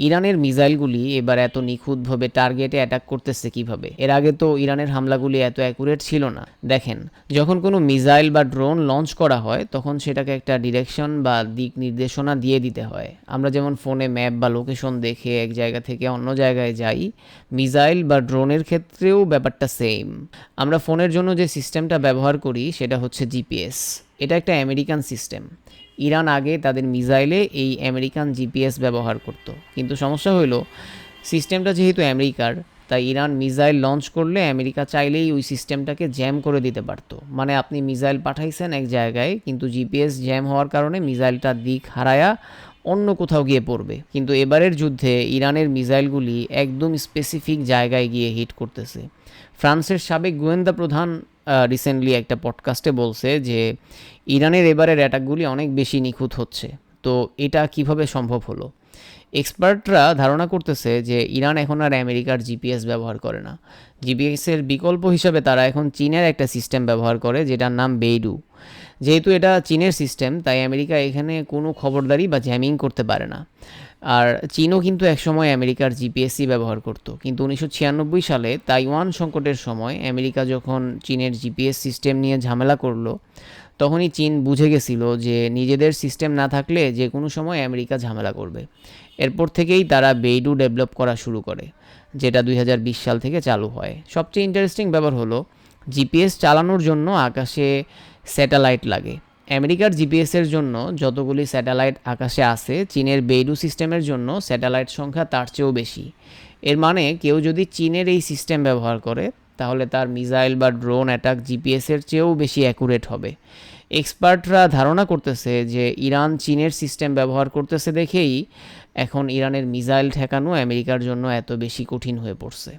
ইরানের মিসাইলগুলি এবার এত নিখুঁতভাবে টার্গেটে অ্যাটাক করতেছে কিভাবে? এর আগে তো ইরানের হামলাগুলি এত অ্যাকুরেট ছিল না। দেখেন, যখন কোনো মিসাইল বা ড্রোন লঞ্চ করা হয় তখন সেটাকে একটা ডিরেকশন বা দিক নির্দেশনা দিয়ে দিতে হয়। আমরা যেমন ফোনে ম্যাপ বা লোকেশন দেখে এক জায়গা থেকে অন্য জায়গায় যাই, মিসাইল বা ড্রোনের ক্ষেত্রেও ব্যাপারটা সেম। আমরা ফোনের জন্য যে সিস্টেমটা ব্যবহার করি সেটা হচ্ছে জিপিএস। এটা একটা আমেরিকান সিস্টেম। ইরান আগে তাদের মিসাইলে এই আমেরিকান জিপিএস ব্যবহার করত, কিন্তু সমস্যা হলো সিস্টেমটা যেহেতু আমেরিকার, তাই ইরান মিসাইল লঞ্চ করলে আমেরিকা চাইলেই ওই সিস্টেমটাকে জ্যাম করে দিতে পারতো। মানে আপনি মিসাইল পাঠাইছেন এক জায়গায়, কিন্তু জিপিএস জ্যাম হওয়ার কারণে মিসাইলটার দিক হারায়া অন্য কোথাও গিয়ে পড়বে। কিন্তু এবারের যুদ্ধে ইরানের মিসাইলগুলি একদম স্পেসিফিক জায়গায় গিয়ে হিট করতেছে। ফ্রান্সের সাবেক গোয়েন্দা প্রধান রিসেন্টলি একটা পডকাস্টে বলছে যে ইরানের এবারের অ্যাটাকগুলি অনেক বেশি নিখুঁত হচ্ছে। তো এটা কিভাবে সম্ভব হলো? এক্সপার্টরা ধারণা করতেছে যে ইরান এখন আর আমেরিকার জিপিএস ব্যবহার করে না। জিপিএসের বিকল্প হিসাবে তারা এখন চীনের একটা সিস্টেম ব্যবহার করে, যেটার নাম বেইডু। যেহেতু এটা চীনের সিস্টেম, তাই আমেরিকা এখানে কোনো খবরদারি বা জ্যামিং করতে পারে না। আর চীনও কিন্তু একসময় আমেরিকার জিপিএসই ব্যবহার করত, কিন্তু 1996 সালে তাইওয়ান সংকটের সময় আমেরিকা যখন চীনের জিপিএস সিস্টেম নিয়ে ঝামেলা করলো, তখনই চীন বুঝে গেছিল যে নিজেদের সিস্টেম না থাকলে যে কোনো সময় আমেরিকা ঝামেলা করবে। এরপর থেকেই তারা বেইডু ডেভেলপ করা শুরু করে, যেটা 2020 সাল থেকে চালু হয়। সবচেয়ে ইন্টারেস্টিং ব্যাপার হলো জিপিএস চালানোর জন্য আকাশে স্যাটেলাইট লাগে। আমেরিকার জিপিএসের জন্য যতগুলি স্যাটেলাইট আকাশে আছে, চীনের বেইডু সিস্টেমের জন্য স্যাটেলাইট সংখ্যা তার চেয়েও বেশি। এর মানে কেউ যদি চীনের এই সিস্টেম ব্যবহার করে, তাহলে তার মিসাইল বা ড্রোন অ্যাটাক জিপিএসের চেয়েও বেশি অ্যাকুরেট হবে। এক্সপার্টরা ধারণা করতেছে যে ইরান চীনের সিস্টেম ব্যবহার করতেছে দেখেই এখন ইরানের মিসাইল ঠেকানো আমেরিকার জন্য এত বেশি কঠিন হয়ে পড়ছে।